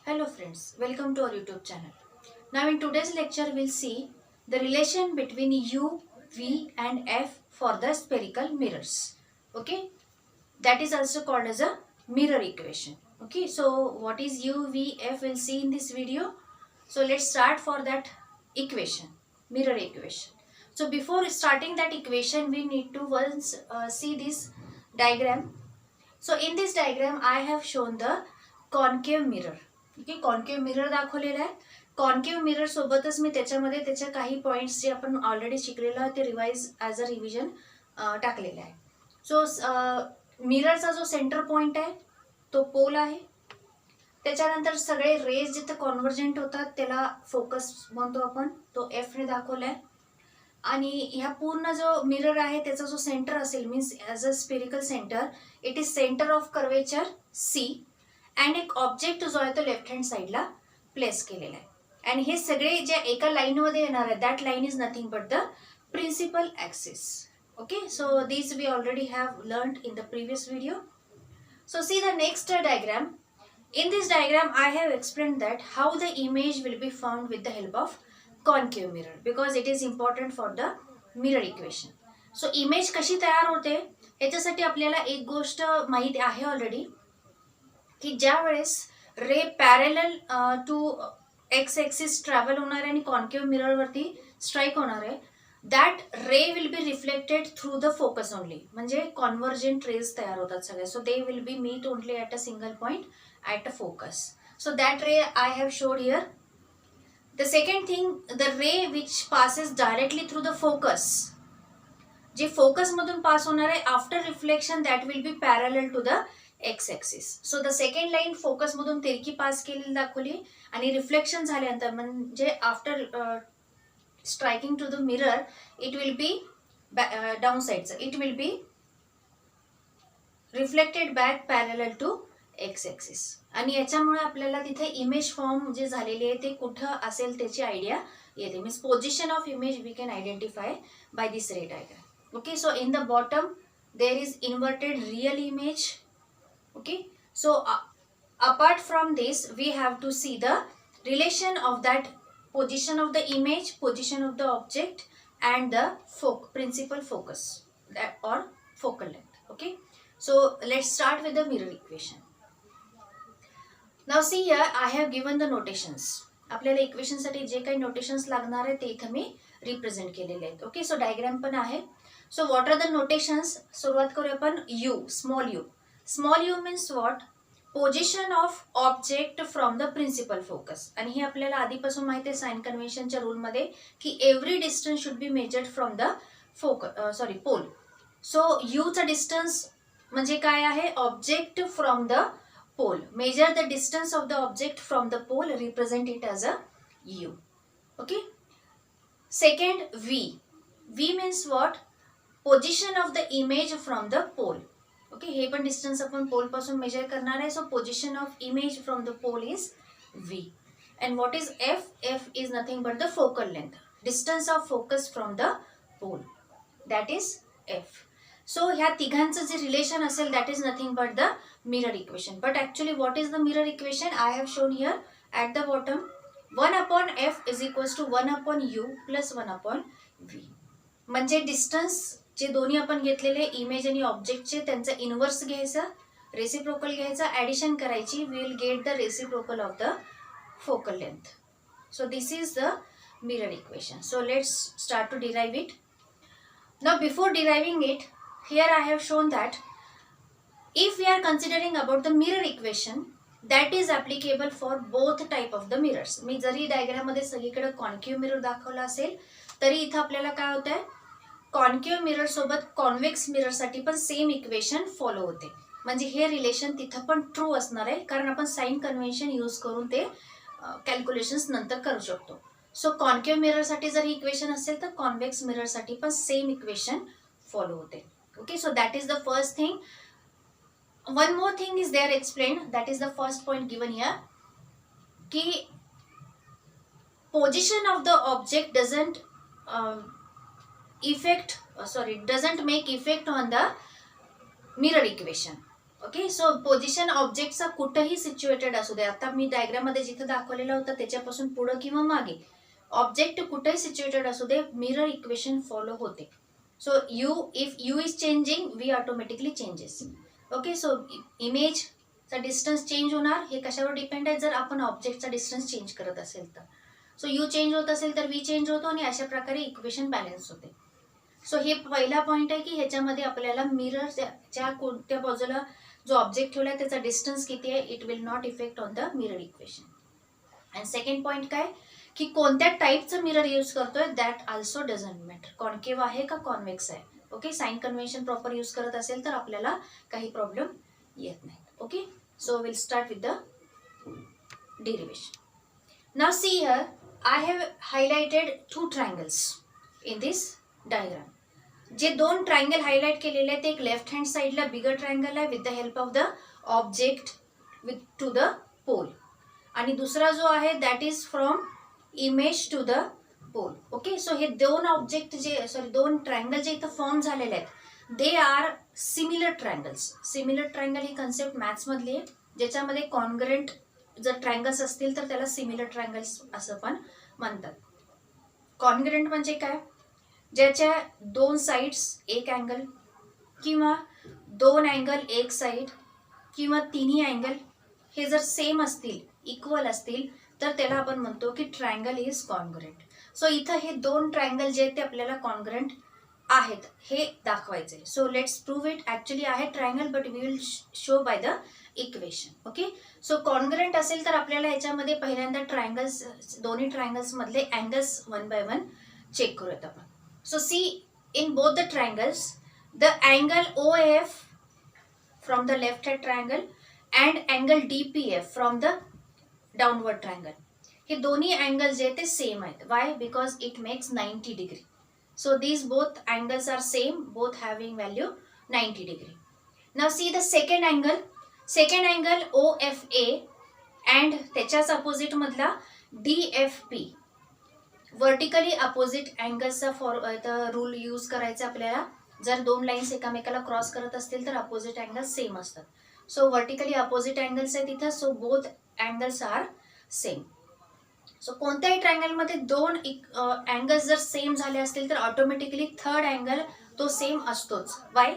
Hello friends, welcome to our YouTube channel. Now in today's lecture we'll see the relation between U, V and F for the spherical mirrors. Okay, that is also called as a mirror equation. Okay, so what is U, V, F we'll see in this video. So let's start for that equation, mirror equation. So before starting that equation we need to once see this diagram. So in this diagram I have shown the concave mirror. Okay concave mirror दाखवलेला आहे. Concave mirror सोबतच मी त्याच्यामध्ये त्याच्या काही points जे आपण already शिकलेलो आहे ते रिवाइज ॲज अ रिव्हिजन टाकलेले आहे. सो मिररचा जो सेंटर पॉईंट आहे तो पोल आहे. त्याच्यानंतर सगळे रेज जिथे कॉन्व्हर्जंट होतात त्याला फोकस म्हणतो आपण, तो एफने दाखवला आहे. आणि ह्या पूर्ण जो मिरर आहे त्याचा जो सेंटर असेल means as a spherical centre it is centre of curvature C and एक ऑब्जेक्ट जो आहे तो लेफ्ट हँड साईडला प्लेस केलेला आहे. आणि हे सगळे जे एका लाईनमध्ये येणार आहे that line is nothing but the principal axis. Okay, so this we already have learned in the previous video. So see the next diagram. In this diagram I have explained that how the image will be found with the help of concave mirror because it is important for the mirror equation. So image कशी तयार होते याच्यासाठी आपल्याला एक गोष्ट माहिती आहे already की ज्या वेळेस ray parallel to X axis travel होणार आहे आणि कॉन्केव्ह मिरर वरती स्ट्राईक होणार आहे that ray will be reflected through the focus only. म्हणजे कॉन्व्हर्जंट रेज तयार होतात सगळे. So they will be meet only at a single point at a focus. So that ray I have showed here. The second thing, the ray which passes directly through the focus, जे focus मधून pass होणार आहे after reflection that will be parallel to the X axis. So the second line focus मधून तिरकी pass केलेली दाखवली आणि reflection झाल्यानंतर म्हणजे after striking to the mirror it will be down sides, it will be reflected back parallel to x axis. आणि याच्यामुळे आपल्याला तिथे इमेज फॉर्म जे झालेली आहे ते कुठं असेल त्याची आयडिया येते. Means position of image we can identify by this ray diagram. Okay, so in the bottom there is inverted real image. Okay, so apart from this we have to see the relation of that position of the image, position of the object and the principal focus or focal length. Okay, so let's start with the mirror equation. Now see here I have given the notations. आपल्याला equation साठी जे काही notations लागणार आहे ते इथे मी represent केलेले आहेत. ओके, सो डायग्राम पण आहे. So what are the notations. सुरुवात करूया आपण U, small U. Small U means what, position of object from the principal focus. आणि हे आपल्याला आधीपासून माहिती आहे साइन कन्व्हेन्शनच्या रूलमध्ये की every distance should be measured from the pole. So यूचा डिस्टन्स म्हणजे काय आहे, object from the pole. Measure the distance of the object from the pole, represent it as a U. Okay, second V. V means what, position of the image from the pole. Okay, हे पण distance आपण pole पासून measure करणार आहे. So position of image from the pole is V. And what is F. F is nothing but the focal length, distance of focus from the pole, that is F. So ह्या तिघांचं जे relation असेल that is nothing but the mirror equation. But actually what is the mirror equation I have shown here at the bottom. 1/f is equals to 1/u plus 1/v. म्हणजे distance जे दोन्ही आपण घेतलेले image आणि ऑब्जेक्टचे त्यांचं inverse घ्यायचं, reciprocal घ्यायचं, addition करायची, we will get the reciprocal of the focal length. So this is the mirror equation. So let's start to derive it. Now before deriving it, here I have shown that if we are considering about the mirror equation that is applicable for both type of the mirrors. मी जरी diagram मध्ये सगळीकडे concave mirror दाखवला असेल तरी इथं आपल्याला काय होत आहे, कॉन्केव्ह मिरर सोबत कॉन्व्हेक्स मिरर साठी पण सेम इक्वेशन फॉलो होते. म्हणजे हे रिलेशन तिथं पण ट्रू असणार आहे कारण आपण साइन कन्व्हेन्शन यूज करून ते कॅल्क्युलेशन्स नंतर करू शकतो. सो कॉन्केव्ह मिरर साठी जर ही इक्वेशन असेल तर कॉन्व्हेक्स मिरर साठी पण सेम इक्वेशन फॉलो होते. Okay, so that is the first thing. One more thing is there explained, that is the first point given here, ki position of the object doesn't doesn't make effect on the mirror equation. Okay. So position ऑब्जेक्टचा कुठंही situated असू दे, आता मी diagram मध्ये जिथं दाखवलेलं होतं त्याच्यापासून पुढं किंवा मागे ऑब्जेक्ट कुठेही सिच्युएटेड असू दे, मिरर इक्वेशन फॉलो होते. So if U is changing, V automatically changes. Okay. So इमेजचा डिस्टन्स चेंज होणार, हे कशावर डिपेंड आहे, जर आपण ऑब्जेक्टचा डिस्टन्स चेंज करत असेल तर. सो यू चेंज होत असेल तर वी चेंज होतो आणि अशा प्रकारे इक्वेशन बॅलन्स होते. सो हे पहिला पॉईंट आहे की ह्याच्यामध्ये आपल्याला मिररच्या कोणत्या बाजूला जो ऑब्जेक्ट ठेवला आहे त्याचा डिस्टन्स किती आहे, it will not effect on the mirror equation. And second point काय की कोणत्या टाईपचं मिरर यूज करतोय, that also doesn't matter. Concave आहे का कॉन्व्हेक्स आहे. Okay. Sign convention proper use करत असेल तर आपल्याला काही प्रॉब्लेम येत नाही. Okay. So will start with the derivation. Now see here, I have highlighted 2 triangles in this diagram. जे 2 ट्रायंगल हायलाइट केलेले आहेत, एक लेफ्ट हँड साइडला बिगर ट्रायंगल आहे with the help of the object with to the pole, आणि दुसरा जो आहे that is from image to the pole. Okay. So हे 2 ऑब्जेक्ट जे 2 ट्रायंगल जे इथं फॉर्म झालेले आहेत, they are similar triangles. Similar triangle he concept maths मधली आहे, ज्याच्यामध्ये कॉन्ग्रंट जर ट्रायंगल्स असतील तर त्याला सिमिलर ट्रायंगल्स असं पण म्हणतात. कॉन्ग्रंट म्हणजे काय, ज्याच्या 2 साइड्स एक अँगल किंवा 2 अँगल एक साइड किंवा तिन्ही अँगल हे जर सेम असतील, इक्वल असतील, तर त्याला आपण म्हणतो की ट्रायंगल इज कॉन्ग्रंट. सो इथं हे 2 ट्रायंगल जे आहेत ते आपल्याला कॉन्ग्रंट आहेत हे दाखवायचे. So let's prove it. Actually आहे triangle but we will show by the equation. Okay. So congruent असेल तर आपल्याला याच्यामध्ये पहिल्यांदा ट्रायंगल्स, दोन्ही ट्रायंगल्स मधले अँगल्स 1 by 1 चेक करूयात आपण. So see, in both the triangles, the angle OAF from the left hand triangle and angle DPF from the downward triangle. हे दोन्ही angles जे ते same आहेत. Why? Because it makes 90 degree. So these both angles are same, both having value 90 degree. Now see the second angle. Second angle OFA and त्याच्याच opposite मधला DFP. Vertically opposite अँगल्सचा rule use करायचा आपल्याला. जर 2 lines एकामेकाला cross करत असतील तर opposite angle same असतात. सो वर्टिकली अपोजिट अँगल्स आहे तिथं, so both angles are same. So कोणत्याही ट्रायंगलमध्ये 2 अँगल्स जर सेम झाले असतील तर ऑटोमॅटिकली थर्ड अँगल तो सेम असतोच. Why?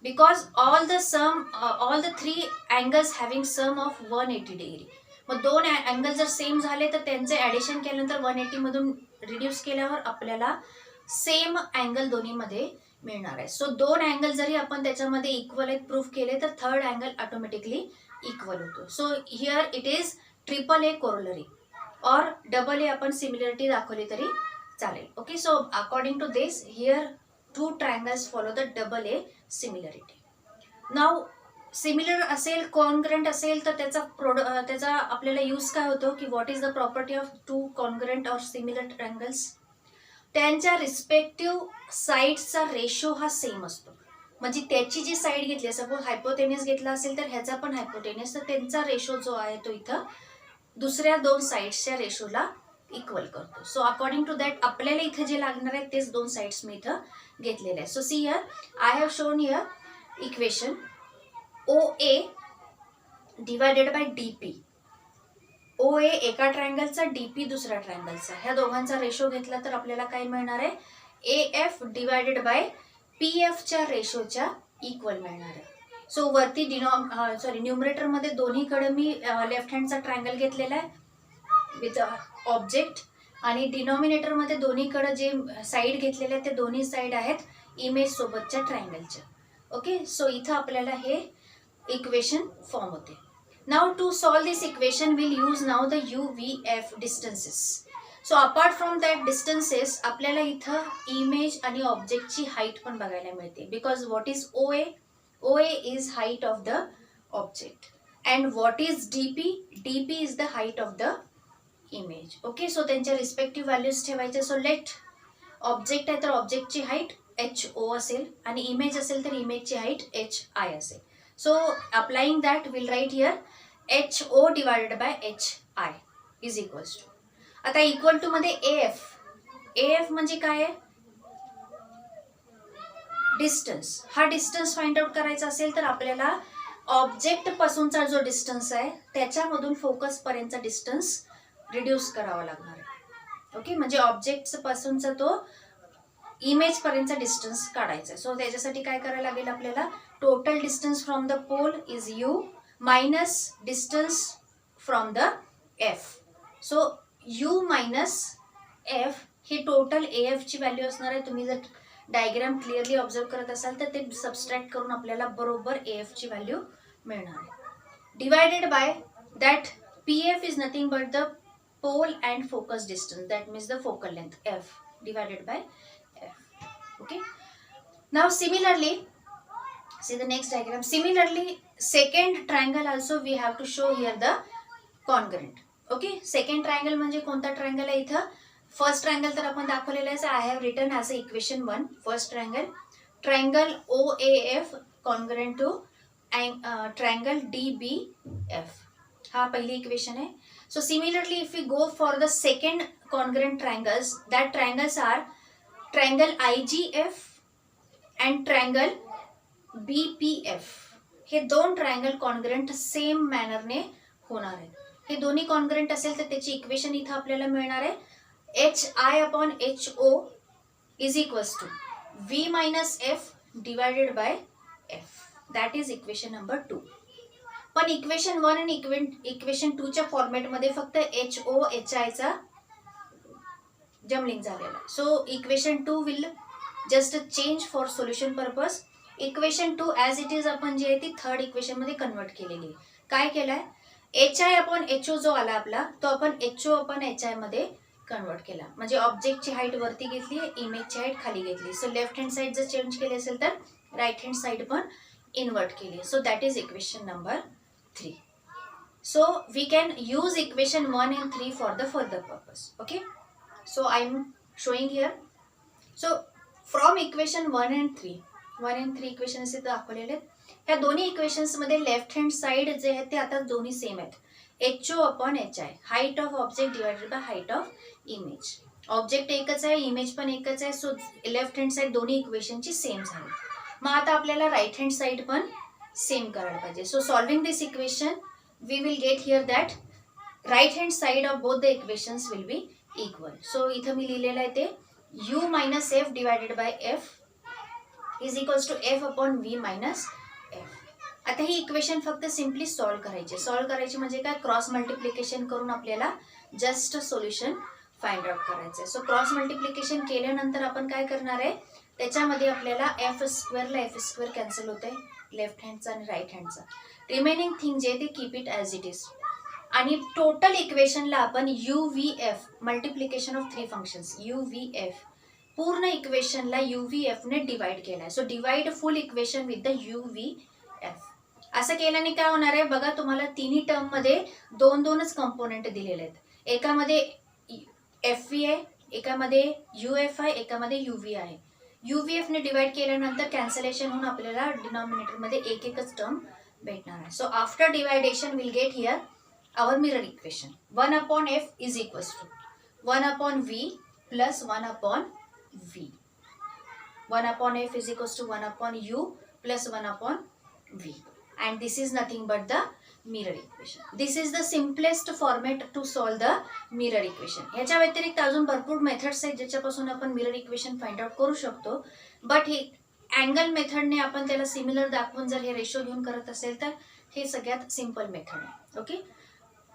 Because all the 3 angles having sum of 180 degree. मग 2 अँगल जर सेम झाले तर त्यांचे ॲडिशन केल्यानंतर 180 मधून रिड्यूस केल्यावर आपल्याला सेम अँगल दोन्हीमध्ये मिळणार आहे. सो 2 अँगल जरी आपण त्याच्यामध्ये इक्वल आहेत प्रूफ केले तर थर्ड अँगल ऑटोमॅटिकली इक्वल होतो. So here it is triple A corollary or double A आपण सिमिलरिटी दाखवली तरी चालेल. Okay. So according to this here 2 triangles follow the double A similarity. Now similar असेल, congruent असेल तर त्याचा आपल्याला यूज काय होतो की what is the property of 2 congruent or similar triangles. त्यांच्या रिस्पेक्टिव्ह साईड्सचा रेशो हा सेम असतो. म्हणजे त्याची जी साईड घेतली, सपोज हायपोटेनियस घेतला असेल तर ह्याचा पण हायपोटेनियस, तर त्यांचा रेशो जो आहे तो इथं दुसऱ्या 2 साईड्सच्या रेशोला इक्वल करतो. सो अकॉर्डिंग टू दॅट आपल्याला इथे जे लागणार आहे तेच 2 साईड्स मी इथं घेतलेले आहे. So C here, I have shown here equation OA divided by DP. OA एका ट्रायंगलचा, DP दुसऱ्या ट्रायंगलचा, ह्या दोघांचा रेशो घेतला तर आपल्याला काय मिळणार आहे, AF डिवायडेड बाय PF च्या रेशोच्या इक्वल मिळणार आहे. सो वरती न्यूमरेटर मध्ये दोन्हीकडे मी लेफ्ट हँडचा ट्रायंगल घेतलेला आहे विथ ऑब्जेक्ट, आणि डिनॉमिनेटर मध्ये दोन्हीकडे जे साईड घेतलेले आहेत ते दोन्ही साईड आहेत इमेज सोबतच्या ट्रायंगलच्या. ओके. सो इथं आपल्याला हे इक्वेशन फॉर्म होते. Now to solve this equation will use now the UVF distances. So apart from that distances आपल्याला इथं इमेज आणि ऑब्जेक्टची हाईट पण बघायला मिळते. Because what is OA? OA is height of the object. And what is DP? DP is the height of the image. Okay. So त्यांच्या respective values ठेवायचे. So let object आहे तर ऑब्जेक्टची हाईट HO असेल आणि image असेल तर इमेजची height HI असेल. So applying that we'll write here HO divided by HI is equals to. आता इक्वल टू मध्ये AF. AF म्हणजे काय आहे? डिस्टन्स, हा डिस्टन्स फाइंड आउट करायचा असेल तर आपल्याला ऑब्जेक्ट पासूनचा जो डिस्टन्स आहे त्याच्यामधून फोकस पर्यंतचा डिस्टन्स रिड्यूस करावा लागणार आहे. ओके, म्हणजे ऑब्जेक्ट पासूनचा तो इमेज पर्यंतचा डिस्टन्स काढायचा. सो त्याच्यासाठी काय करायला लागेल आपल्याला, total distance from the pole is U minus distance from the F. So U minus F ही टोटल एफ ची व्हॅल्यू असणार आहे. तुम्ही जर डायग्राम क्लिअरली ऑब्झर्व करत असाल तर ते सबस्ट्रॅक्ट करून आपल्याला बरोबर एफ ची व्हॅल्यू मिळणार आहे. Divided by that PF is nothing but the pole and focus distance, that means the focal length F divided by F. Okay, now similarly see the next diagram. Similarly second triangle also we have to show here the congruent. Okay, second triangle म्हणजे कोणता triangle आहे इथं, first triangle तर आपण दाखवलेला आहे. I have written as a equation 1 first triangle, triangle OAF congruent to triangle DBF, हा पहिली इक्वेशन आहे. So similarly if we go for the second congruent triangles, that triangles are triangle IGF and triangle BPF. हे दोन triangle congruent same मॅनरने होणार आहेत. हे दोन्ही congruent असेल तर त्याची इक्वेशन इथं आपल्याला मिळणार आहे, HI/HO is equals to V minus F divided by F. That is equation number 2. पण इक्वेशन 1 आणि इक्वेशन 2 च्या फॉर्मॅटमध्ये फक्त HO HI चा जमलिंग झालेला आहे. So equation 2 will just change for solution purpose. Equation 2 as it is आपण जी आहे ती थर्ड इक्वेशन मध्ये कन्वर्ट केलेली आहे. काय केलाय, HI/HO जो आला आपला तो आपण HO/HI मध्ये कन्वर्ट केला. म्हणजे ऑब्जेक्टची हाईट वरती घेतली, इमेजची हाईट खाली घेतली. सो लेफ्ट हँड साइड जर चेंज केली असेल तर राईट हँड साइड पण इन्वर्ट केली. So that is equation number 3. So we can use equation 1 and 3 for the further purpose. Okay, so I am showing here. So from equation 1 and 3 equation असे दाखवलेले आहेत. ह्या दोन्ही इक्वेशन्स मध्ये left hand side जे आहे ते आता दोन्ही सेम आहेत, HO/HI, height of object divided by height of image. Object एकच आहे, इमेज पण एकच आहे. सो लेफ्ट हँड साइड दोन्ही इक्वेशनची सेम झाली. मग आता आपल्याला राईट हँड साइड पण सेम करायला पाहिजे. So solving this equation we will get here that right hand side of both the equations will be equal. So इथं मी लिहिलेलं आहे ते U minus F divided by F is equals to F/V minus F. आता ही equation फक्त simply solve करायची म्हणजे काय, क्रॉस मल्टिप्लिकेशन करून आपल्याला जस्ट सोल्युशन फाइंड आउट करायचं आहे. सो क्रॉस मल्टिप्लिकेशन केल्यानंतर आपण काय करणार आहे, त्याच्यामध्ये आपल्याला F² कॅन्सल होत आहे, लेफ्ट हँडचा आणि राईट हँडचा. रिमेनिंग थिंग जे ते keep it as it is. आणि टोटल इक्वेशनला आपण UVF multiplication of 3 functions UVF पूर्ण इक्वेशनला UVF ने डिवाइड केलाय. So divide full equation with the UVF. असं केल्याने काय होणार आहे बघा, तुम्हाला तिन्ही टर्म मध्ये 2-2च कंपोनेंट दिलेले आहेत. एकामध्ये FV आहे, एकामध्ये UF आहे, एकामध्ये UV आहे. UVF ने डिवाइड केल्यानंतर कॅन्सलेशन होऊन आपल्याला डिनॉमिनेटर मध्ये एकच टर्म भेटणार आहे. So after deviation will get here our mirror equation 1/F is equals to 1/V plus 1/V. 1/F is equals to 1/U plus 1/V, and this is nothing but the mirror equation. This is the simplest format to solve the mirror equation. ह्याच्या व्यतिरिक्त अजून भरपूर methods आहेत ज्याच्यापासून आपण mirror equation find out करू शकतो. But हे अँगल मेथडने आपण त्याला सिमिलर दाखवून जर हे रेशो घेऊन करत असेल तर हे सगळ्यात सिंपल मेथड आहे. Okay,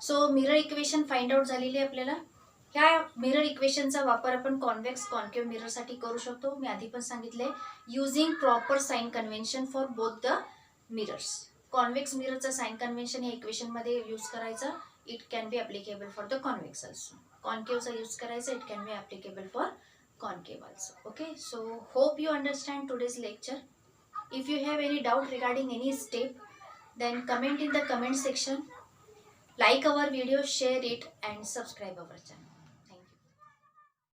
so mirror equation find out झालेली आहे आपल्याला. ह्या मिरर इक्वेशनचा वापर आपण कॉन्व्हेक्स कॉन्केव्ह मिररसाठी करू शकतो. मी आधी पण सांगितले, using proper sign convention for both the mirrors. Convex मिररचा साइन कन्व्हेन्शन या इक्वेशन मध्ये यूज करायचा. It can be applicable for the convex also. कॉन्केव्हचा यूज करायचा, it can be applicable for concave also. Okay, so hope you understand today's lecture. If you have any doubt regarding any step, then comment in the comment section. Like our video, share it and subscribe our channel.